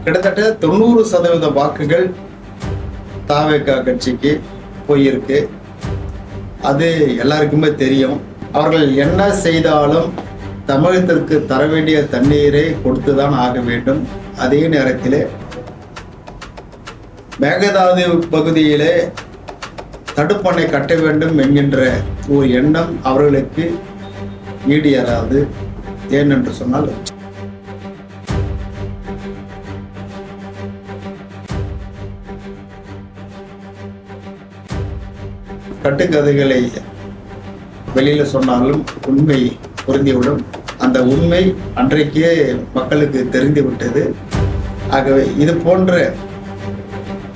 கிட்டத்தட்ட 90% வாக்குகள் தாவேகா கட்சிக்கு போயிருக்கு. அது எல்லாருக்குமே தெரியும். அவர்கள் என்ன செய்தாலும் தமிழகத்திற்கு தர வேண்டிய தண்ணீரை கொடுத்துதான் ஆக வேண்டும். அதே நேரத்தில் மேகதாது பகுதியிலே தடுப்பணை கட்ட வேண்டும் என்கின்ற ஒரு எண்ணம் அவர்களுக்கு ஈடேறாது. ஏனென்று சொன்னால் கட்டுக்கதைகளை வெளியில சொன்னாலும் உண்மை பொருந்திவிடும். அந்த உண்மை அன்றைக்கே மக்களுக்கு தெரிந்து விட்டது. ஆகவே இது போன்ற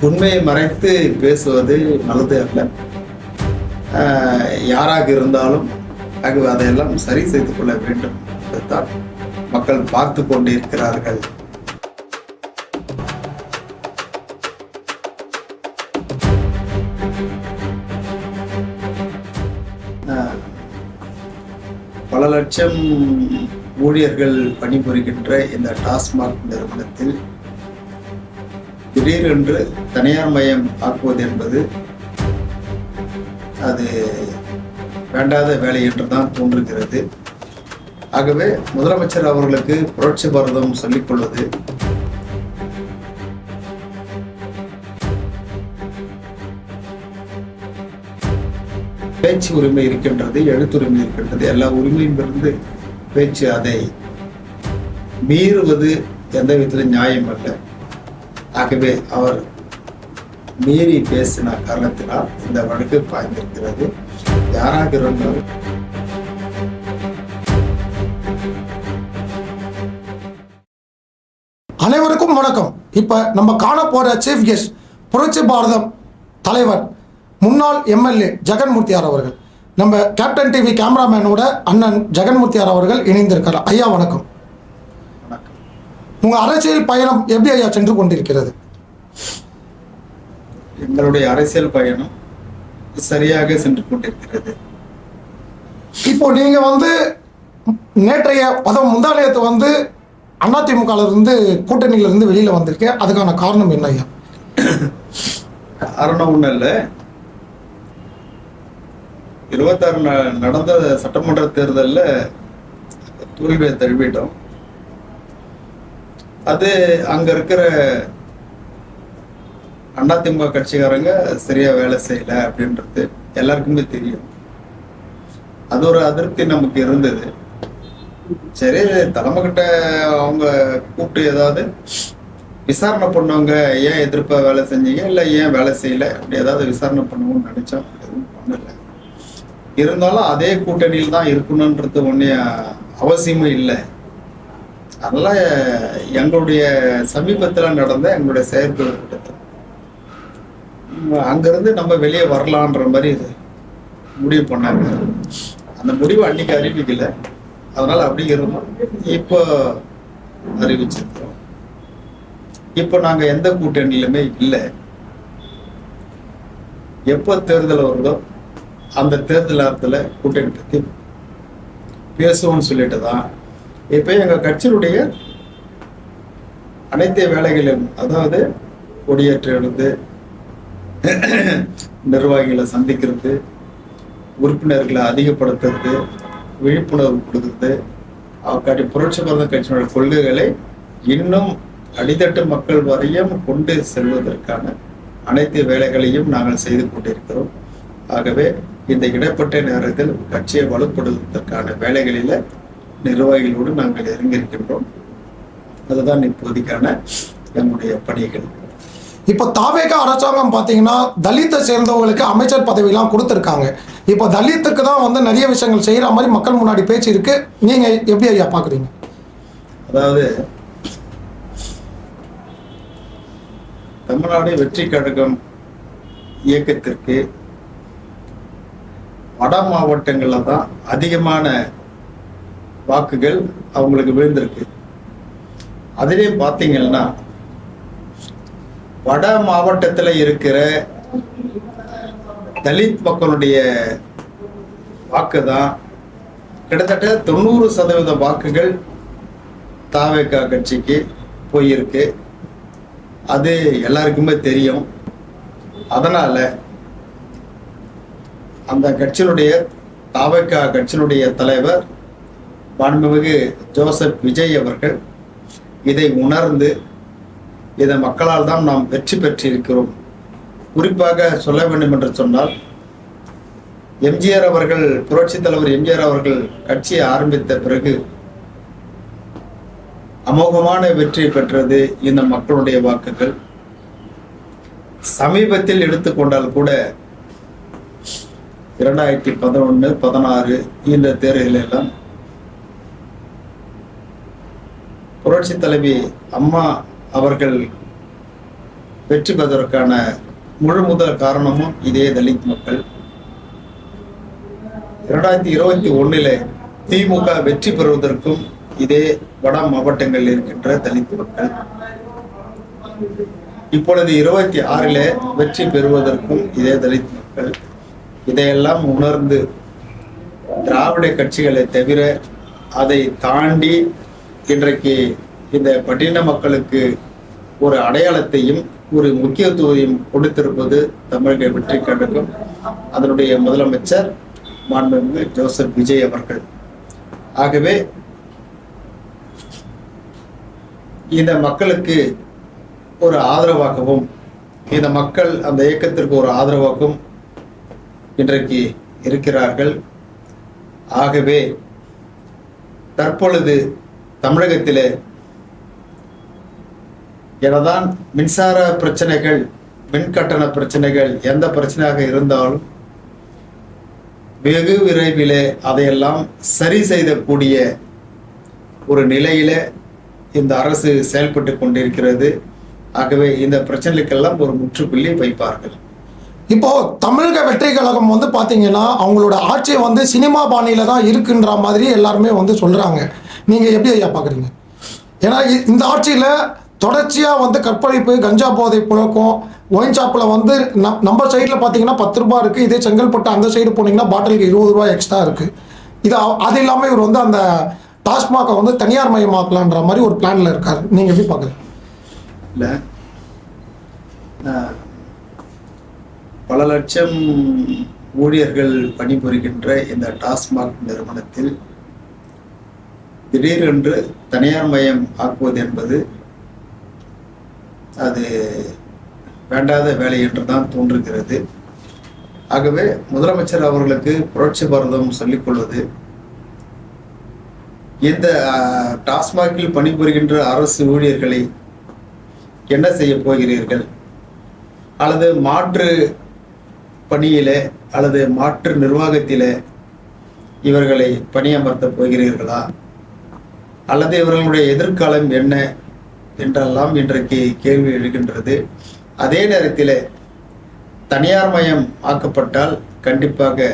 உண்மையை மறைத்து பேசுவது நல்லது அல்ல. யாராக இருந்தாலும் ஆகவே அதையெல்லாம் சரி செய்து கொள்ள வேண்டும் என்றுதான் மக்கள் பார்த்து கொண்டிருக்கிறார்கள். பல லட்சம் ஊழியர்கள் பணிபுரிகின்ற இந்த டாஸ்மாக் நிறுவனத்தில் திடீரென்று தனியார் மயம் ஆக்குவது என்பது அது வேண்டாத வேலை என்றுதான் தோன்றுகிறது. ஆகவே முதலமைச்சர் அவர்களுக்கு புரட்சி பாரதம் சொல்லிக் கொள்வது பேச்சு உரிமை இருக்கின்றது, எழுத்துரிமை இருக்கின்றது, எல்லா உரிமையும் இருந்து பேச்சு அதை மீறுவது எந்த விதத்திலும் நியாயம் அல்ல. ஆகவே அவர் மீறி பேசின காரணத்தினால் இந்த வழக்கு பாய்ந்திருக்கிறது. யாராக இருந்தாலும் அனைவருக்கும் வணக்கம். இப்ப நம்ம காண போற சீஃப் கெஸ்ட் புரட்சி பாரதம் தலைவர் முன்னாள் எம்எல்ஏ ஜெகன்மூர்த்தியார் அவர்கள். நம்ம கேப்டன் டிவி கேமராமேனோட அண்ணன் ஜெகன்மூர்த்தியார் அவர்கள் இணைந்திருக்கிறார். ஐயா வணக்கம். உங்க அரசியல் பயணம் எப்படி ஐயா சென்று கொண்டிருக்கிறது? எங்களுடைய அரசியல் பயணம் சரியாக சென்று கொண்டிருக்கிறது. இப்போ நீங்க நேற்றைய முந்தாலயத்தை அதிமுக இருந்து கூட்டணியில இருந்து வெளியில வந்திருக்கேன். அதுக்கான காரணம் என்ன ஐயா? காரணம் ஒண்ணு இல்ல. 26 நடந்த சட்டமன்ற தேர்தலில் தோல்வியை தழுவிட்டோம். அது அங்க இருக்கிற அதிமுக கட்சிக்காரங்க சரியா வேலை செய்யல அப்படின்றது எல்லாருக்குமே தெரியும். அது ஒரு அதிருப்தி நமக்கு இருந்தது. சரி, தலைமை கிட்ட அவங்க கூப்பிட்டு ஏதாவது விசாரணை பண்ணவங்க ஏன் எதிர்ப்பா வேலை செஞ்சீங்க, இல்லை ஏன் வேலை செய்யல, அப்படி ஏதாவது விசாரணை பண்ணுவோம்னு நினைச்சோம். எதுவும் பண்ணல. இருந்தாலும் அதே கூட்டணியில் தான் இருக்கணும்ன்றது ஒன்றே அவசியமும் இல்லை. அதெல்லாம் எங்களுடைய சமீபத்தில் நடந்த எங்களுடைய செயற்குழு கூட்டத்தில் அங்கிருந்து நம்ம வெளியே வரலான்ற மாதிரி முடிவு பண்ணாங்க. அந்த முடிவு அன்னைக்கு அறிவிக்கல. அதனால அப்படி இருந்தோம். இப்போ அறிவிச்சிருக்கிறோம். இப்போ நாங்க எந்த கூட்டணியிலுமே இல்லை. எப்போ தேர்தல் வருதோ அந்த தேர்தல் நேரத்துல கூட்டணி பற்றி பேசுவோம்னு சொல்லிட்டு தான் இப்போ எங்க கட்சியினுடைய அனைத்து வேலைகளும், அதாவது கொடியேற்றது, நிர்வாகிகளை சந்திக்கிறது, உறுப்பினர்களை அதிகப்படுத்துறது, விழிப்புணர்வு கொடுக்குறது, அவக்காட்டி புரட்சி பாரத கட்சியினுடைய கொள்கைகளை இன்னும் அடித்தட்டு மக்கள் வரையும் கொண்டு செல்வதற்கான அனைத்து வேலைகளையும் நாங்கள் செய்து கொண்டிருக்கிறோம். ஆகவே இந்த இடைப்பட்ட நேரத்தில் கட்சியை வலுப்படுத்துவதற்கான வேலைகளில் நிர்வாகிகளோடு நாங்கள் இறங்கியிருக்கின்றோம். அதுதான் இப்போதைக்கான நம்முடைய பணிகள். இப்போ தாவேகா அரசாங்கம் பார்த்தீங்கன்னா தலித்தை சேர்ந்தவங்களுக்கு அமைச்சர் பதவியெல்லாம் கொடுத்துருக்காங்க. இப்போ தலித்துக்கு தான் நிறைய விஷயங்கள் செய்கிற மாதிரி மக்கள் முன்னாடி பேச்சு இருக்கு. நீங்க எப்படி ஐயா பார்க்குறீங்க? அதாவது தமிழ்நாடு வெற்றி கழகம் இயக்கத்திற்கு வட மாவட்டங்கள்ல தான் அதிகமான வாக்குகள் அவங்களுக்கு விழுந்திருக்கு. அதுலேயும் பார்த்தீங்கன்னா வட மாவட்டத்தில் இருக்கிற தலித் மக்களுடைய வாக்கு தான் கிட்டத்தட்ட 90% வாக்குகள் தாவேகா கட்சிக்கு போயிருக்கு. அது எல்லாருக்குமே தெரியும். அதனால அந்த கட்சியினுடைய தாவக கட்சியினுடைய தலைவர் மாண்புமிகு ஜோசப் விஜய் அவர்கள் இதை உணர்ந்து இதை மக்களால் தான் நாம் வெற்றி பெற்றிருக்கிறோம். குறிப்பாக சொல்ல வேண்டும் என்று சொன்னால், எம்ஜிஆர் அவர்கள், புரட்சி தலைவர் எம்ஜிஆர் அவர்கள் கட்சியை ஆரம்பித்த பிறகு அமோகமான வெற்றி பெற்றது இந்த மக்களுடைய வாக்குகள். சமீபத்தில் எடுத்துக்கொண்டால் கூட 2011, 16 இந்த தேர்தலில் எல்லாம் புரட்சி தலைவி அம்மா அவர்கள் வெற்றி பெறுவதற்கான முழு முதல் காரணமும் இதே தலித் மக்கள். 2021 திமுக வெற்றி பெறுவதற்கும் இதே வட மாவட்டங்களில் இருக்கின்ற தலித் மக்கள். இப்பொழுது 26 வெற்றி பெறுவதற்கும் இதே தலித் மக்கள். இதையெல்லாம் உணர்ந்து திராவிட கட்சிகளை தவிர அதை தாண்டி இன்றைக்கு இந்த பட்டின மக்களுக்கு ஒரு அடையாளத்தையும் ஒரு முக்கியத்துவத்தையும் கொடுத்திருப்பது தமிழக வெற்றி கழகம், அதனுடைய முதலமைச்சர் மாண்புமிகு ஜோசப் விஜய் அவர்கள். ஆகவே இந்த மக்களுக்கு ஒரு ஆதரவாகவும், இந்த மக்கள் அந்த இயக்கத்திற்கு ஒரு ஆதரவாகவும் இன்றைக்கு இருக்கிறார்கள். ஆகவே தற்பொழுது தமிழகத்திலே எனதான் மின்சார பிரச்சனைகள், மின்கட்டண பிரச்சனைகள், எந்த பிரச்சனையாக இருந்தாலும் வெகு விரைவிலே அதையெல்லாம் சரி செய்யக்கூடிய ஒரு நிலையில இந்த அரசு செயல்பட்டு கொண்டிருக்கிறது. ஆகவே இந்த பிரச்சனைக்கெல்லாம் ஒரு முற்றுப்புள்ளி வைப்பார்கள். இப்போ தமிழக வெற்றி கழகம் வந்து பாத்தீங்கன்னா அவங்களோட ஆட்சி வந்து சினிமா பாணியில தான் இருக்குன்ற மாதிரி எல்லாருமே வந்து சொல்றாங்க. நீங்க எப்படி ஐயா பாக்குறீங்க? ஏன்னா இந்த ஆட்சியில தொடர்ச்சியா வந்து கற்பழிப்பு, கஞ்சா போதை புழக்கம், ஒயின் ஷாப்ல வந்து நம்ம சைட்ல பாத்தீங்கன்னா 10 ரூபாய் இருக்கு. இதே செங்கல்பட்டு அந்த சைடு போனீங்கன்னா பாட்டிலுக்கு 20 ரூபாய் எக்ஸ்ட்ரா இருக்கு. அது இல்லாம இவர் வந்து அந்த டாஸ்மாகை வந்து தனியார் மயமாக்கலான்ற மாதிரி ஒரு பிளான்ல இருக்காரு. நீங்க எப்படி பாக்குறீங்க? இல்ல, பல லட்சம் ஊழியர்கள் பணிபுரிகின்ற இந்த டாஸ்மாக் நிறுவனத்தில் திடீரென்று தனியார் மயம் ஆக்குவது என்பது அது வேண்டாத வேலை என்றுதான் தோன்றுகிறது. ஆகவே முதலமைச்சர் அவர்களுக்கு புரட்சி பாரதம் சொல்லிக் கொள்வது, இந்த டாஸ்மாகில் பணிபுரிகின்ற அரசு ஊழியர்களை என்ன செய்ய போகிறீர்கள், அல்லது மாற்று பணியிலே அல்லது மாற்று நிர்வாகத்திலே இவர்களை பணியமர்த்த போகிறீர்களா, அல்லது இவர்களுடைய எதிர்காலம் என்ன என்றெல்லாம் இன்றைக்கு கேள்வி எழுகின்றது. அதே நேரத்தில் தனியார் மயம் ஆக்கப்பட்டால் கண்டிப்பாக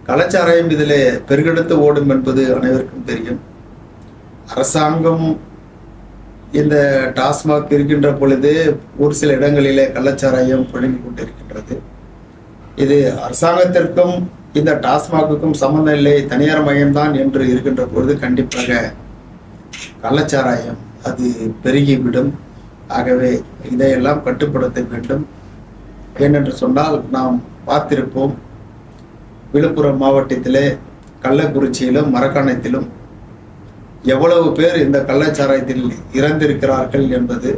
கலாச்சாரம் இதில் பெருகெடுத்து ஓடும் என்பது அனைவருக்கும் தெரியும். அரசாங்கம் இந்த டாஸ்மாக் இருக்கின்ற பொழுது ஒரு சில இடங்களிலே கள்ளச்சாராயம் புழங்கி கொண்டிருக்கின்றது. இது அரசாங்கத்திற்கும் இந்த டாஸ்மாகுக்கும் சம்பந்தம் இல்லை, தனியார் மயம்தான் என்று இருக்கின்ற பொழுது கண்டிப்பாக கள்ளச்சாராயம் அது பெருகிவிடும். ஆகவே இதையெல்லாம் கட்டுப்படுத்த வேண்டும். ஏனென்று சொன்னால் நாம் பார்த்திருப்போம், விழுப்புரம் மாவட்டத்திலே கள்ளக்குறிச்சியிலும் மரக்காணத்திலும் எவ்வளவு பேர் இந்த கள்ளச்சாராயத்தில் இறந்திருக்கிறார்கள் என்பது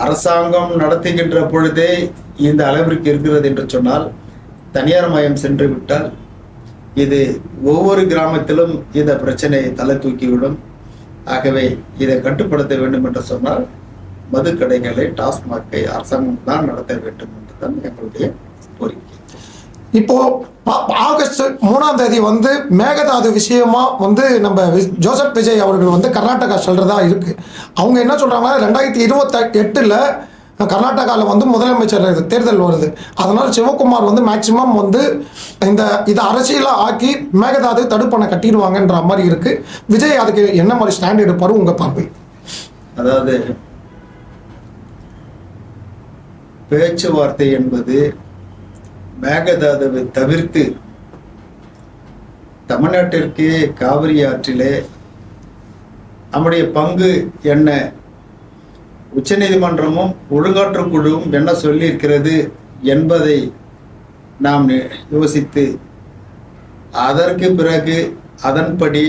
அரசாங்கம் நடத்துகின்ற பொழுதே இந்த அளவிற்கு இருக்கிறது என்று சொன்னால், தனியார் மயம் சென்று விட்டால் இது ஒவ்வொரு கிராமத்திலும் இந்த பிரச்சனையை தலை தூக்கிவிடும். ஆகவே இதை கட்டுப்படுத்த வேண்டும் என்று சொன்னால் மதுக்கடைகளை, டாஸ்மாகை அரசாங்கம் தான் நடத்த வேண்டும் என்றுதான் எங்களுடைய கோரிக்கை. இப்போ ஆகஸ்ட் 3ஆம் தேதி வந்து மேகதாது விஷயமா வந்து நம்ம ஜோசப் விஜய் அவர்கள் வந்து கர்நாடகா சொல்றதா இருக்கு. அவங்க என்ன சொல்றாங்கன்னா 2028 கர்நாடகாவில் வந்து முதலமைச்சர் தேர்தல் வருது. அதனால சிவகுமார் வந்து மேக்சிமம் வந்து இதை அரசியலா ஆக்கி மேகதாது தடுப்பணை கட்டிடுவாங்கன்ற மாதிரி இருக்கு. விஜய் அதுக்கு என்ன மாதிரி ஸ்டாண்ட் எடுப்பாரு உங்க பார்வை? அதாவது பேச்சுவார்த்தை என்பது மேகதாதுவை தவிர்த்து தமிழ்நாட்டிற்கு காவிரி ஆற்றிலே நம்முடைய பங்கு என்ன உச்சநீதிமன்றமும் ஒழுங்காற்று குழுவும் என்ன சொல்லியிருக்கிறது என்பதை நாம் யோசித்து அதற்கு பிறகு அதன்படி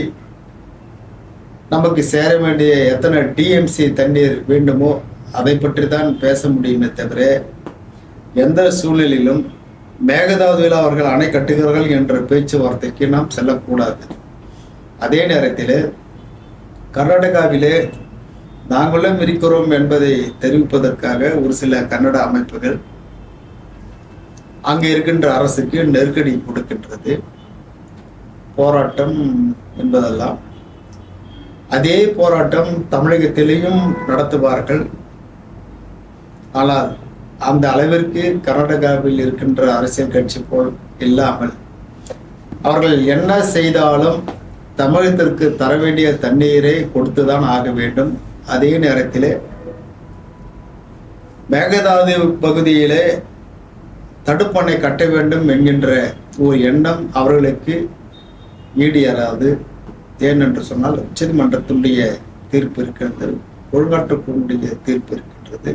நமக்கு சேர வேண்டிய எத்தனை டிஎம்சி தண்ணீர் வேண்டுமோ அதை பற்றி தான் பேச முடியுமே தவிர எந்த சூழ்நிலையிலும் மேகதாதுவில் அவர்கள் அணை கட்டுகிறார்கள் என்ற பேச்சுவார்த்தைக்கு நாம் செல்லக்கூடாது. அதே நேரத்தில் கர்நாடகாவிலே நாங்களும் இருக்கிறோம் என்பதை தெரிவிப்பதற்காக ஒரு சில கன்னட அமைப்புகள் அங்கே இருக்கின்ற அரசுக்கு நெருக்கடி கொடுக்கின்றது. போராட்டம் என்பதெல்லாம் அதே போராட்டம் தமிழகத்திலேயும் நடத்துவார்கள். ஆனால் அந்த அளவிற்கு கர்நாடகாவில் இருக்கின்ற அரசியல் கட்சி போல் இல்லாமல் அவர்கள் என்ன செய்தாலும் தமிழகத்திற்கு தர வேண்டிய தண்ணீரை கொடுத்துதான் ஆக வேண்டும். அதே நேரத்தில் மேகதாது பகுதியிலே தடுப்பணை கட்ட வேண்டும் என்கின்ற ஒரு எண்ணம் அவர்களுக்கு ஈடேறாது. ஏனென்று சொன்னால் உச்சநீதிமன்றத்தினுடைய தீர்ப்பு இருக்கிறது, ஒழுங்காற்றுக்குடைய தீர்ப்பு இருக்கின்றது.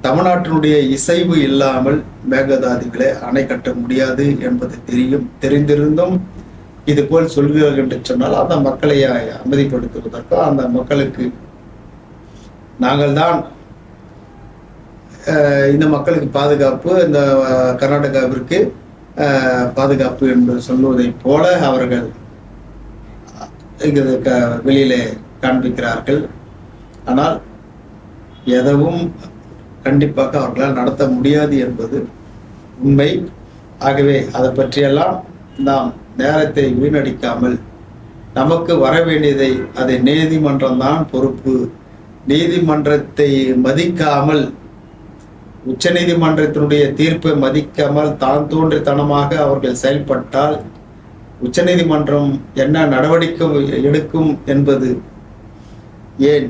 தமிழ்நாட்டினுடைய இசைவு இல்லாமல் மேகதாதுவிலே அணை கட்ட முடியாது என்பது தெரிந்திருந்தும் இது போல் சொல்கிறார்கள் என்று சொன்னால் அந்த மக்களை அமைதிப்படுத்துவதற்கோ அந்த மக்களுக்கு நாங்கள் தான் இந்த மக்களுக்கு பாதுகாப்பு, இந்த கர்நாடகாவிற்கு பாதுகாப்பு என்று சொல்வதை போல அவர்கள் வெளியிலே காண்பிக்கிறார்கள். ஆனால் எதுவும் கண்டிப்பாக அவர்களால் நடத்த முடியாது என்பது உண்மை. ஆகவே அதை பற்றியெல்லாம் நாம் நேரத்தை வீணடிக்காமல் நமக்கு வர வேண்டியதை அதை நீதிமன்றம் தான் பொறுப்பு. நீதிமன்றத்தை மதிக்காமல் உச்ச நீதிமன்றத்தினுடைய தீர்ப்பை மதிக்காமல் தான் தோன்றித்தனமாக அவர்கள் செயல்பட்டால் உச்ச நீதிமன்றம் என்ன நடவடிக்கை எடுக்கும் என்பது ஏன்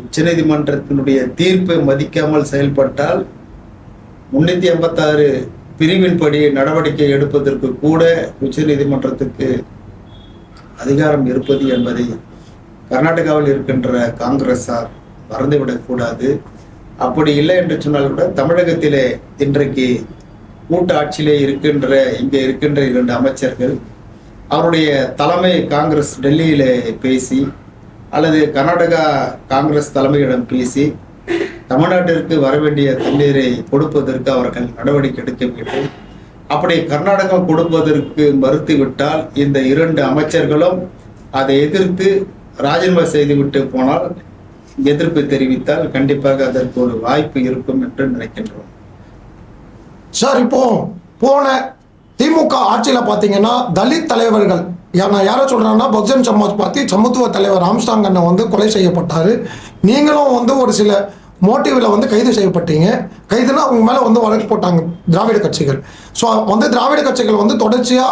உச்ச நீதிமன்றத்தினுடைய தீர்ப்பை மதிக்காமல் செயல்பட்டால் 386 பிரிவின்படி நடவடிக்கை எடுப்பதற்கு கூட உச்ச நீதிமன்றத்துக்கு அதிகாரம் இருப்பது என்பதை கர்நாடகாவில் இருக்கின்ற காங்கிரஸார் மறந்துவிடக் கூடாது. அப்படி இல்லை என்று சொன்னால் கூட தமிழகத்திலே இன்றைக்கு கூட்டு ஆட்சியிலே இங்கே இருக்கின்ற 2 அமைச்சர்கள் அவருடைய தலைமை காங்கிரஸ் டெல்லியிலே பேசி அல்லது கர்நாடகா காங்கிரஸ் தலைமையிடம் பேசி தமிழ்நாட்டிற்கு வர வேண்டிய தண்ணீரை கொடுப்பதற்கு அவர்கள் நடவடிக்கை எடுக்க வேண்டும். அப்படி கர்நாடகம் கொடுப்பதற்கு மறுத்துவிட்டால் இந்த 2 அமைச்சர்களும் அதை எதிர்த்து ராஜினாமா செய்துவிட்டு போனால், எதிர்ப்பு தெரிவித்தால் கண்டிப்பாக அதற்கு ஒரு வாய்ப்பு இருக்கும் என்று நினைக்கின்றோம். சார், இப்போ போன திமுக ஆட்சியில பாத்தீங்கன்னா தலித் தலைவர்கள் நான் யாரை சொல்றேன்னா பகுஜன் சமாஜ் பார்ட்டி சமத்துவ தலைவர் ராம்ஸ்டாங் அண்ணன் வந்து கொலை செய்யப்பட்டாரு. நீங்களும் வந்து ஒரு சில மோட்டிவ்ல வந்து கைது செய்யப்பட்டீங்க. கைதுனா அவங்க மேல வந்து வழக்கு போட்டாங்க திராவிட கட்சிகள். ஸோ வந்து திராவிட கட்சிகள் வந்து தொடர்ச்சியா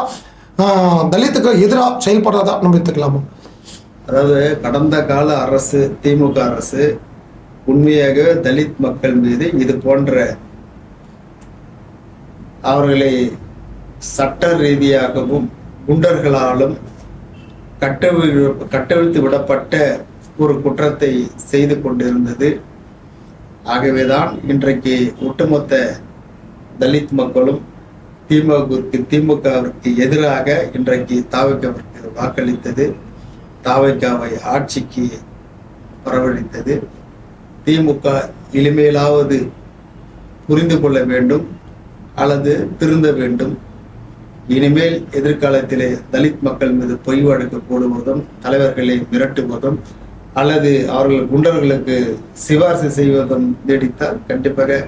தலித்துக்கு எதிராக செயல்படுறதா நம்ம எடுத்துக்கலாமா? அதாவது கடந்த கால அரசு, திமுக அரசு உண்மையாக தலித் மக்கள் மீது இது போன்ற சட்ட ரீதியாகவும் குண்டர்களாலும் கட்டவிழ்த்து விடப்பட்ட ஒரு குற்றத்தை செய்து கொண்டிருந்தது. ஆகவேதான் இன்றைக்கு ஒட்டுமொத்த தலித் மக்களும் திமுகவிற்கு எதிராக இன்றைக்கு தாவேகாவிற்கு வாக்களித்தது, தாவேகாவை ஆட்சிக்கு வரவழைத்தது. திமுக இனிமேலாவது புரிந்து கொள்ள வேண்டும் அல்லது திருந்த வேண்டும். இனிமேல் எதிர்காலத்திலே தலித் மக்கள் மீது பொய் வழக்கு போடுவதும் தலைவர்களை மிரட்டுவதும் அல்லது அவர்கள் குண்டர்களுக்கு சிபாரிசு செய்வதும் நீடித்தால் கண்டிப்பாக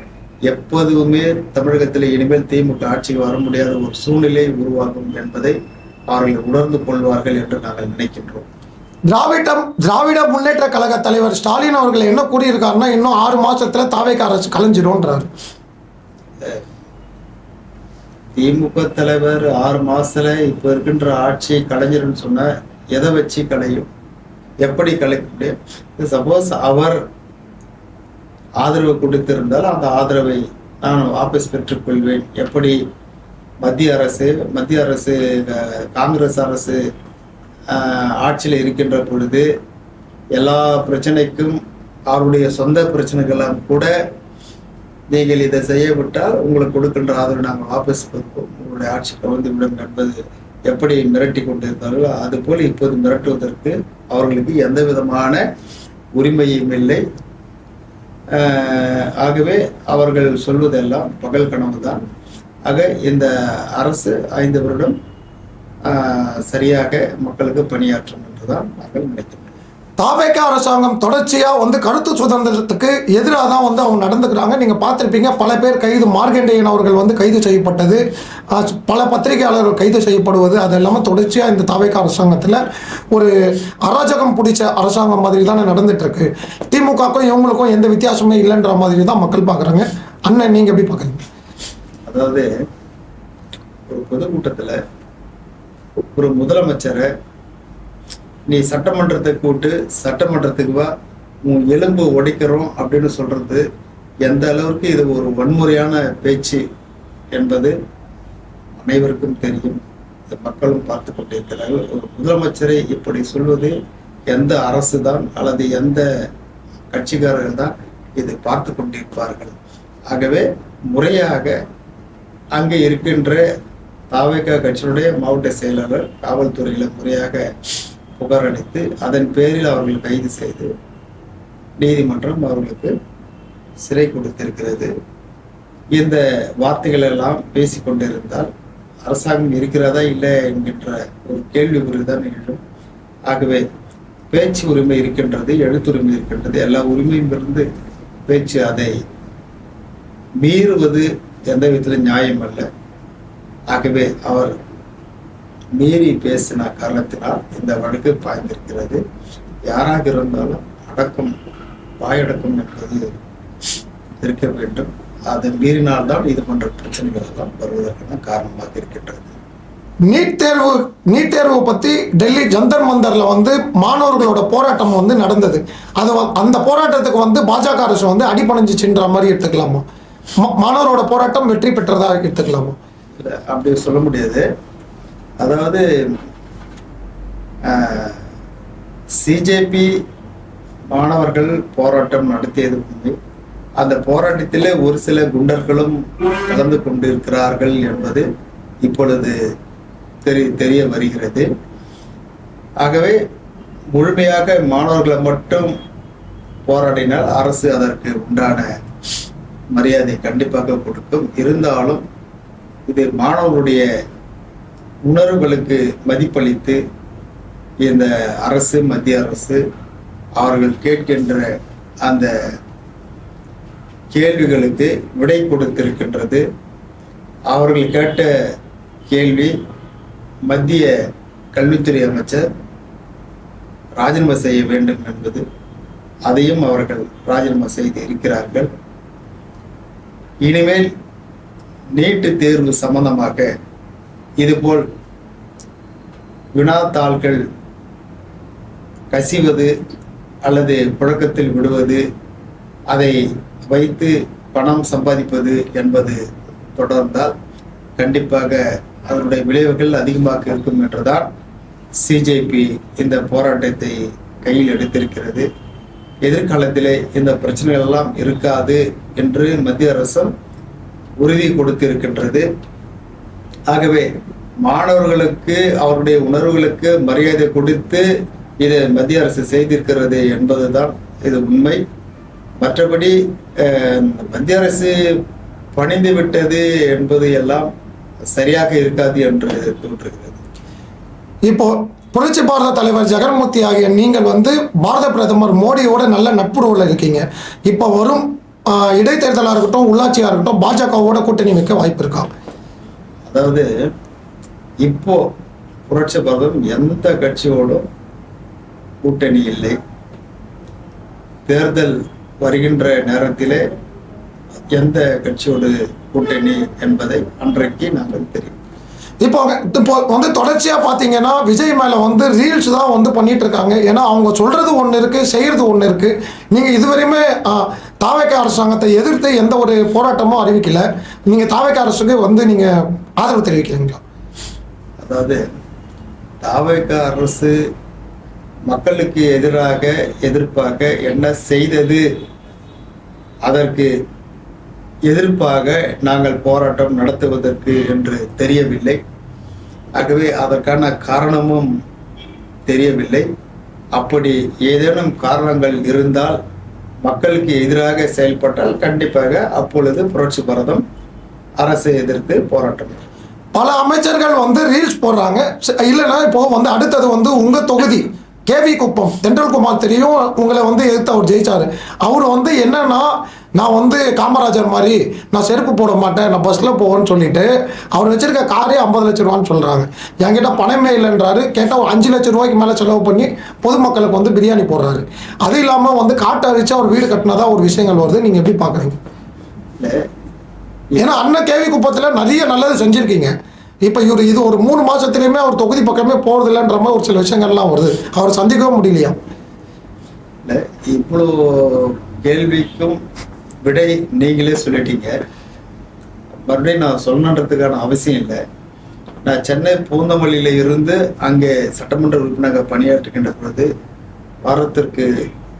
எப்போதுமே தமிழகத்தில் இனிமேல் திமுக ஆட்சிக்கு வர முடியாத ஒரு சூழ்நிலை உருவாகும் என்பதை அவர்கள் உணர்ந்து கொள்வார்கள் என்று நாங்கள் நினைக்கின்றோம். திராவிட முன்னேற்ற கழக தலைவர் ஸ்டாலின் அவர்கள் என்ன கூறியிருக்காருன்னா, இன்னும் 6 மாசத்துல தாவேகா அரசு கலைஞ்சிடும்ன்றார். திமுக தலைவர் 6 மாசத்துல இப்ப இருக்கின்ற ஆட்சி கலைஞர்னு சொன்ன எதை வச்சு கலையும், எப்படி கலைக்க முடியும்? சப்போஸ் அவர் ஆதரவு கொடுத்திருந்தால் அந்த ஆதரவை நான் வாபஸ் பெற்றுக்கொள்வேன். எப்படி மத்திய அரசு காங்கிரஸ் அரசு ஆட்சியில் இருக்கின்ற பொழுது எல்லா பிரச்சனைக்கும் அவருடைய சொந்த பிரச்சனைகள்லாம் கூட நீங்கள் இதை செய்ய விட்டால் உங்களுக்கு கொடுக்கின்ற ஆதரவு நாங்கள் வாபஸ் கொடுப்போம், உங்களுடைய ஆட்சி கவிழ்ந்து விடும் என்பது எப்படி மிரட்டி கொண்டிருந்தார்களோ அதுபோல் இப்போது மிரட்டுவதற்கு அவர்களுக்கு எந்த விதமான உரிமையும் இல்லை. ஆகவே அவர்கள் சொல்வதெல்லாம் பகல் கனவு தான். ஆக இந்த அரசு 5 வருடம் சரியாக மக்களுக்கு பணியாற்றும் என்றுதான் நாங்கள் நினைக்கிறோம். தாவேக அரசாங்கம் தொடர்ச்சியா கருத்து சுதந்திரத்துக்கு எதிராக தான் அவங்க நடந்துக்கிறாங்க. நீங்க பார்த்துருப்பீங்க, பல பேர் கைது, மார்கண்டேயன் அவர்கள் கைது செய்யப்பட்டது, பல பத்திரிகையாளர்கள் கைது செய்யப்படுவது, அது இல்லாமல் தொடர்ச்சியா இந்த தாவேக அரசாங்கத்தில் ஒரு அராஜகம் பிடிச்ச அரசாங்கம் மாதிரி தானே நடந்துட்டு இருக்கு. திமுகக்கும் இவங்களுக்கும் எந்த வித்தியாசமே இல்லைன்ற மாதிரி தான் மக்கள் பார்க்குறாங்க. அண்ணன் நீங்க எப்படி பார்க்குறீங்க? அதாவது ஒரு பொதுக்கூட்டத்தில் ஒரு முதலமைச்சரை நீ சட்டமன்றத்தை கூட்டு, சட்டமன்றத்துக்கு வா, உன் எலும்பு உடைக்கிறோம் அப்படின்னு சொல்றது எந்த அளவுக்கு இது ஒரு வன்முறையான பேச்சு என்பது அனைவருக்கும் தெரியும். மக்களும் பார்த்து கொண்டிருக்கிறார்கள். ஒரு முதலமைச்சரை இப்படி சொல்வது எந்த அரசு தான் அல்லது எந்த கட்சிக்காரர்கள் தான் இதை பார்த்து கொண்டிருப்பார்கள். ஆகவே முறையாக அங்கே இருக்கின்ற தாவேக கட்சியினுடைய மாவட்ட செயலாளர் காவல்துறையில முறையாக புகார் அளித்து அதன் பேரில் அவர்கள் கைது செய்து நீதிமன்றம் அவர்களுக்கு சிறை கொடுத்திருக்கிறது. இந்த வார்த்தைகள் எல்லாம் பேசிக்கொண்டிருந்தால் அரசாங்கம் இருக்கிறதா இல்லை என்கின்ற ஒரு கேள்வி தான் எழும். ஆகவே பேச்சு உரிமை இருக்கின்றது, எழுத்துரிமை இருக்கின்றது, எல்லா உரிமையும் இருந்து பேச்சு அதை மீறுவது எந்த விதத்தில் நியாயம் அல்ல. ஆகவே அவர் மீறி பேசின காரணத்தினால் இந்த வழக்கு பாய்ந்திருக்கிறது. யாராக இருந்தாலும் அடக்கம், வாயடக்கம் என்பது இருக்க வேண்டும். அதை மீறினால்தான் இது போன்ற பிரச்சனைகள் எல்லாம் வருவதற்கான காரணமாக இருக்கின்றது. நீட் தேர்வு பத்தி டெல்லி ஜந்தர் மந்தர்ல மாணவர்களோட போராட்டம் நடந்தது. அது அந்த போராட்டத்துக்கு பாஜக அரசு அடிபணிஞ்சிச்சுன்ற மாதிரி எடுத்துக்கலாமா? மாணவரோட போராட்டம் வெற்றி பெற்றதா எடுத்துக்கலாமா? அப்படி சொல்ல முடியாது. அதாவது சிஜேபி மாணவர்கள் போராட்டம் நடத்தியது உண்மை. அந்த போராட்டத்திலே ஒரு சில குண்டர்களும் கலந்து கொண்டிருக்கிறார்கள் என்பது இப்பொழுது தெரிய வருகிறது. ஆகவே முழுமையாக மாணவர்களை மட்டும் போராடினால் அரசு அதற்கு உண்டான மரியாதை கண்டிப்பாக கொடுக்கும். இருந்தாலும் இது மாணவர்களுடைய உணர்வுகளுக்கு மதிப்பளித்து இந்த அரசு, மத்திய அரசு அவர்கள் கேட்கின்ற அந்த கேள்விகளுக்கு விடை கொடுத்திருக்கின்றது. அவர்கள் கேட்ட கேள்வி மத்திய கல்வித்துறை அமைச்சர் ராஜினாமா செய்ய வேண்டும் என்பது, அதையும் அவர்கள் ராஜினாமா செய்து இருக்கிறார்கள். இனிமேல் நீட்டு தேர்வு சம்பந்தமாக இதுபோல் வினாத்தாள்கள் கசிவது அல்லது புழக்கத்தில் விடுவது, அதை வைத்து பணம் சம்பாதிப்பது என்பது தொடர்ந்தால் கண்டிப்பாக அதனுடைய விளைவுகள் அதிகமாக இருக்கும் என்றுதான் சிஜேபி இந்த போராட்டத்தை கையில் எடுத்திருக்கிறது. எதிர்காலத்திலே இந்த பிரச்சனைகள் எல்லாம் இருக்காது என்று மத்திய அரசும் உறுதி கொடுத்திருக்கின்றது. ஆகவே மாணவர்களுக்கு அவருடைய உணர்வுகளுக்கு மரியாதை கொடுத்து இதை மத்திய அரசு செய்திருக்கிறது என்பதுதான் இது உண்மை. மற்றபடி மத்திய அரசு பணிந்து விட்டது என்பது எல்லாம் சரியாக இருக்காது என்று தோன்றுகிறது. இப்போ புரட்சி பாரத தலைவர் ஜெகன்மூர்த்தி ஆகிய நீங்கள் பாரத பிரதமர் மோடியோட நல்ல நட்புறவுல இருக்கீங்க. இப்போ வரும் இடைத்தேர்தலாக இருக்கட்டும், உள்ளாட்சியாக இருக்கட்டும், பாஜகவோட கூட்டணி வைக்க வாய்ப்பு இருக்கா? அதாவது இப்போ புரட்சி பாரதம் எந்த கட்சியோடும் கூட்டணி இல்லை. தேர்தல் வருகின்ற நேரத்திலே எந்த கட்சியோடு கூட்டணி என்பதை அன்றைக்கு நாங்கள் தெரியும். இப்போ தொடர்ச்சியா பாத்தீங்கன்னா விஜய் மேல ரீல்ஸ் தான் பண்ணிட்டு இருக்காங்க. ஏன்னா அவங்க சொல்றது ஒண்ணு இருக்கு, செய்யறது ஒண்ணு இருக்கு. நீங்க இதுவரையுமே தாவேக அரசாங்கத்தை எதிர்த்து எந்த ஒரு போராட்டமும் அறிவிக்கல. நீங்க தாவேக அரசுக்கு நீங்க ஆதரவு தெரிவிக்கிறீங்களா? அதாவது தாவேக அரசு மக்களுக்கு எதிர்ப்பாக என்ன செய்தது, அதற்கு எதிர்ப்பாக நாங்கள் போராட்டம் நடத்துவதற்கு என்று தெரியவில்லை. ஆகவே அதற்கான காரணமும் தெரியவில்லை. அப்படி ஏதேனும் காரணங்கள் இருந்தால், மக்களுக்கு எதிராக செயல்பட்டால் கண்டிப்பாக அப்பொழுது புரட்சி பாரதம் அரசை எதிர்த்து போராட்டம். பல அமைச்சர்கள் வந்து ரீல்ஸ் போடுறாங்க. இல்லைன்னா இப்போ வந்து அடுத்தது வந்து உங்க தொகுதி கேவி குப்பம் தென்றல்குமார் தெரியும், உங்களை வந்து எதிர்த்து அவர் ஜெயிச்சாரு. அவர் வந்து என்னன்னா, நான் வந்து காமராஜர் மாதிரி நான் செருப்பு போட மாட்டேன், நான் பஸ்ஸில் போவேன்னு சொல்லிட்டு அவர் வச்சிருக்க காரே 50 லட்ச ரூபான்னு சொல்கிறாங்க. என்கிட்ட பணமே இல்லைன்றாரு. கேட்டால் ஒரு 5 லட்ச ரூபாய்க்கு மேலே செலவு பண்ணி பொதுமக்களுக்கு வந்து பிரியாணி போடுறாரு. அது இல்லாமல் வந்து காட்டை அரிச்சு அவர் வீடு கட்டினதா ஒரு விஷயங்கள் வருது. நீங்கள் எப்படி பார்க்குறீங்க? ஏன்னா அண்ணன் கேவி குப்பத்தில் நிறைய நல்லது செஞ்சுருக்கீங்க. இப்போ இது ஒரு 3 மாதத்துலேயுமே அவர் தொகுதி பக்கமே போகிறதில்லன்ற மாதிரி ஒரு சில விஷயங்கள்லாம் வருது. அவர் சந்திக்கவும் முடியலையா? இல்லை, இவ்வளோ கேள்விக்கும் விடை நீங்களே சொல்லிட்டீங்க. மறுபடியும் நான் சொல்லணுன்றதுக்கான அவசியம் இல்லை. நான் சென்னை பூந்தமல்லியில் இருந்து அங்கே சட்டமன்ற உறுப்பினராக பணியாற்றுகின்ற பொழுது வாரத்திற்கு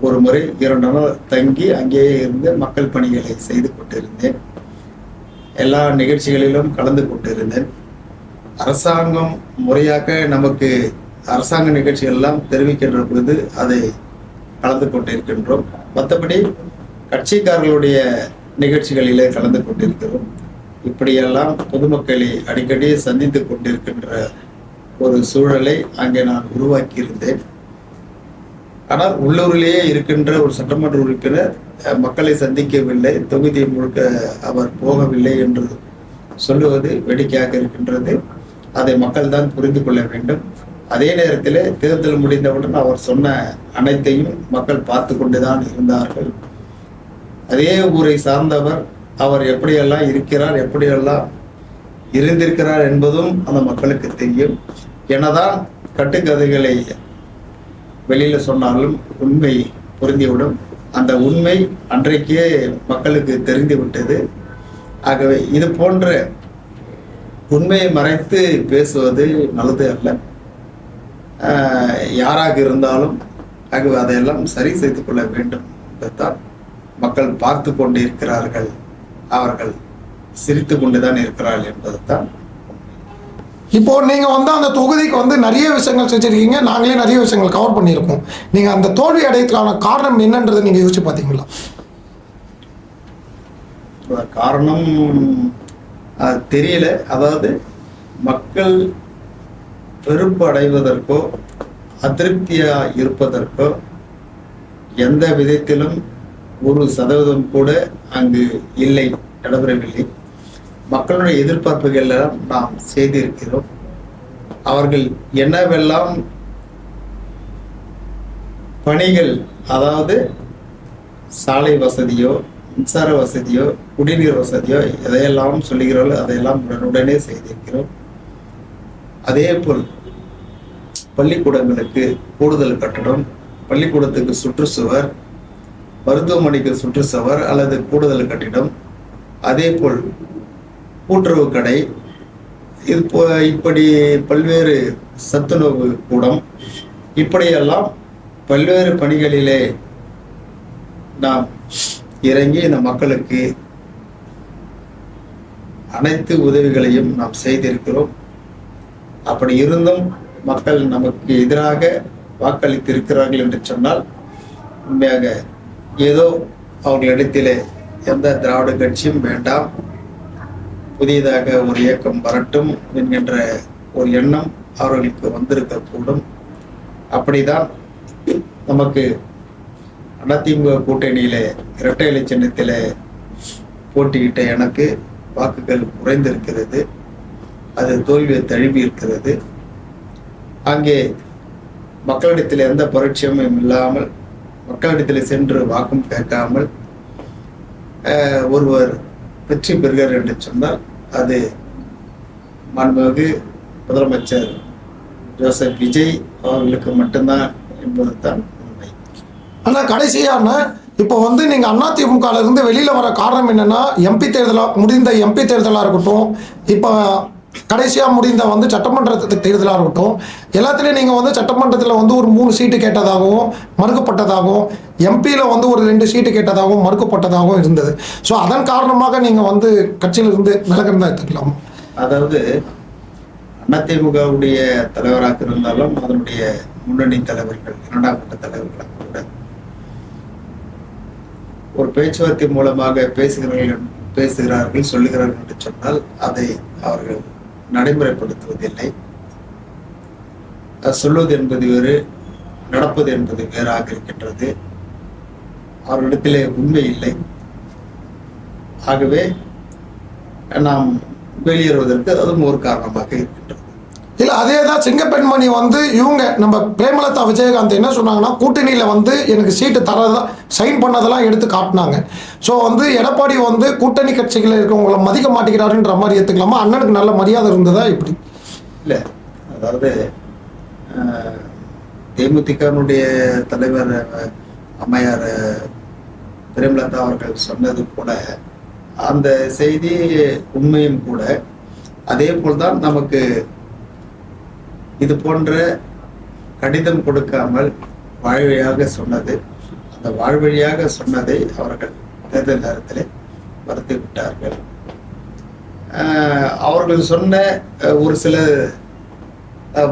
ஒரு முறை 2 நாள் தங்கி அங்கேயே இருந்து மக்கள் பணிகளை செய்து கொண்டிருந்தேன். எல்லா நிகழ்ச்சிகளிலும் கலந்து கொண்டிருந்தேன். அரசாங்கம் முறையாக நமக்கு அரசாங்க நிகழ்ச்சிகள் எல்லாம் தெரிவிக்கின்ற பொழுது அதை கலந்து கொண்டிருக்கின்றோம். மற்றபடி கட்சிக்காரர்களுடைய நிகழ்ச்சிகளிலே கலந்து கொண்டிருக்கிறோம். இப்படியெல்லாம் பொதுமக்களை அடிக்கடி சந்தித்து கொண்டிருக்கின்ற ஒரு சூழலை அங்கே நான் உருவாக்கி இருந்தேன். ஆனால் உள்ளூரிலேயே இருக்கின்ற ஒரு சட்டமன்ற உறுப்பினர் மக்களை சந்திக்கவில்லை, தொகுதி முழுக்க அவர் போகவில்லை என்று சொல்லுவது வேடிக்கையாக இருக்கின்றது. அதை மக்கள் தான் புரிந்து கொள்ள வேண்டும். அதே நேரத்தில் தேர்தல் முடிந்தவுடன் அவர் சொன்ன அனைத்தையும் மக்கள் பார்த்து கொண்டுதான் இருந்தார்கள். அதே ஊரை சார்ந்தவர், அவர் எப்படியெல்லாம் இருக்கிறார், எப்படியெல்லாம் இருந்திருக்கிறார் என்பதும் அந்த மக்களுக்கு தெரியும். எனதான் கட்டுக்கதைகளை வெளியில சொன்னாலும் உண்மை புரிந்துவிடும். அந்த உண்மை அன்றைக்கே மக்களுக்கு தெரிந்து விட்டது. ஆகவே இது போன்ற உண்மையை மறைத்து பேசுவது நல்லது அல்ல. யாராக இருந்தாலும் ஆகவே அதையெல்லாம் சரி செய்து கொள்ள வேண்டும் என்பதுதான். மக்கள் பார்த்து கொண்டு இருக்கிறார்கள், அவர்கள் சிரித்து கொண்டுதான் இருக்கிறார்கள் என்பதுதான். இப்போ நீங்க வந்து அந்த தொகுதிக்கு வந்து நிறைய விஷயங்கள் செஞ்சிருக்கீங்க, நாங்களே நிறைய விஷயங்கள் கவர் பண்ணியிருக்கோம். நீங்க அந்த தோல்வி அடையத்துக்கான காரணம் என்னன்றதை நீங்க யோசிச்சு பார்த்தீங்களா? காரணம் தெரியல. அதாவது மக்கள் வெறுப்பு அடைவதற்கோ அதிருப்தியா இருப்பதற்கோ எந்த விதத்திலும் 1% கூட அங்கு இல்லை, நடைபெறவில்லை. மக்களுடைய எதிர்பார்ப்புகள் எல்லாம் நாம் செய்திருக்கிறோம். அவர்கள் என்னவெல்லாம் பணிகள், அதாவது சாலை வசதியோ மின்சார வசதியோ குடிநீர் வசதியோ எதையெல்லாம் சொல்லுகிறோம் அதையெல்லாம் உடனே செய்திருக்கிறோம். அதே போல் பள்ளிக்கூடங்களுக்கு கூடுதல் கட்டடம், பள்ளிக்கூடத்துக்கு சுற்றுச்சுவர், மருத்துவமனைக்கு சுற்றுச்சுவர் அல்லது கூடுதல் கட்டிடம், அதே போல் கூட்டுறவு கடை, இப்படி பல்வேறு சத்துணவு கூடம், இப்படியெல்லாம் பல்வேறு பணிகளிலே நாம் இறங்கி இந்த மக்களுக்கு அனைத்து உதவிகளையும் நாம் செய்திருக்கிறோம். அப்படி இருந்தும் மக்கள் நமக்கு எதிராக வாக்களித்திருக்கிறார்கள் என்று சொன்னால் உண்மையாக ஏதோ அவர்களிடத்திலே எந்த திராவிட கட்சியும் வேண்டாம், புதியதாக ஒரு இயக்கம் வரட்டும் என்கின்ற ஒரு எண்ணம் அவர்களுக்கு வந்திருக்கக்கூடும். அப்படிதான் நமக்கு அதிமுக கூட்டணியில இரட்டை இலை சின்னத்தில போட்டியிட்ட எனக்கு வாக்குகள் குறைந்திருக்கிறது. அது தோல்வியை தழுவி இருக்கிறது. அங்கே மக்களிடத்தில் எந்த பரிட்சயமும் இல்லாமல், மக்களிடத்தில் சென்று வாக்கும் கேட்காமல் ஒருவர் வெற்றி பெறுகிறார் என்று சொன்னால் அது மாண்புமிகு முதலமைச்சர் ஜோசப் விஜய் அவர்களுக்கு மட்டும்தான் என்பது தான் உண்மை. ஆனால் கடைசியான இப்போ வந்து நீங்கள் அதிமுகல இருந்து வெளியில் வர காரணம் என்னென்னா, எம்பி தேர்தலாக முடிந்த எம்பி தேர்தலாக இருக்கட்டும், இப்போ கடைசியாக முடிந்த வந்து சட்டமன்ற தேர்தலாக இருக்கட்டும், எல்லாத்துலேயும் நீங்கள் வந்து சட்டமன்றத்தில் வந்து ஒரு 3 சீட்டு கேட்டதாகவும் மறுக்கப்பட்டதாகவும், எம்பியில் வந்து ஒரு 2 சீட்டு கேட்டதாகவும் மறுக்கப்பட்டதாகவும் இருந்தது. ஸோ அதன் காரணமாக நீங்கள் வந்து கட்சியிலிருந்து விலகிறதா எடுத்துக்கலாம். அதாவது அதிமுகவுடைய தலைவராக இருந்தாலும் அதனுடைய முன்னணி தலைவர்கள், 2ஆம் கட்ட தலைவர்கள் கூட ஒரு பேச்சுவார்த்தை மூலமாக பேசுகிறார்கள், சொல்லுகிறார்கள் என்று சொன்னால் அதை அவர்கள் நடைமுறைப்படுத்துவதில்லை. சொல்வது என்பது வேறு, நடப்பது என்பது வேறாக இருக்கின்றது. அவர்களிடத்திலே உண்மை இல்லை. ஆகவே நாம் வெளியேறுவதற்கு அதுவும் ஒரு காரணமாக இருக்கின்றது. இல்லை, அதே தான் சிங்கப்பெண்மணி வந்து இவங்க நம்ம பிரேமலதா விஜயகாந்த் என்ன சொன்னாங்கன்னா, கூட்டணியில் வந்து எனக்கு சீட்டு தரதா சைன் பண்ணதெல்லாம் எடுத்து காட்டினாங்க. ஸோ வந்து எடப்பாடி வந்து கூட்டணி கட்சிகளில் இருக்கவங்களை மதிக்க மாட்டேங்கிறாருன்ற மாதிரி எடுத்துக்கலாமா? அண்ணனுக்கு நல்ல மரியாதை இருந்ததா இப்படி? இல்லை, அதாவது தேமுதிகனுடைய தலைவர் அம்மையார் பிரேமலதா அவர்கள் சொன்னது கூட அந்த செய்தி உண்மையும் கூட. அதே போல்தான் நமக்கு இது போன்ற கடிதம் கொடுக்காமல் வாழ்வழியாக சொன்னது, அந்த வாழ்வழியாக சொன்னதை அவர்கள் தேர்தல் நேரத்தில் மறுத்து விட்டார்கள். அவர்கள் சொன்ன ஒரு சில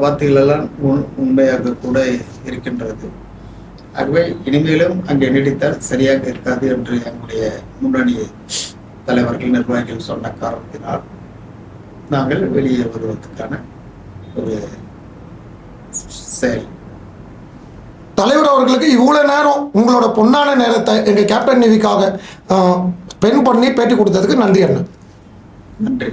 வார்த்தைகளெல்லாம் உண்மையாக கூட இருக்கின்றது. ஆகவே இனிமேலும் அங்கே நீடித்தால் சரியாக இருக்காது என்று எங்களுடைய முன்னணி தலைவர்கள், நிர்வாகிகள் சொன்ன காரணத்தினால் நாங்கள் வெளியே வருவதற்கான ஒரு செயல். தலைவர் அவர்களுக்கு இவ்வளோ நேரம் உங்களோட பொன்னான நேரத்தை எங்கள் கேப்டன் டிவிக்காக ஸ்பெண்ட் பண்ணி பேட்டி கொடுத்ததுக்கு நன்றி அண்ணன். நன்றி.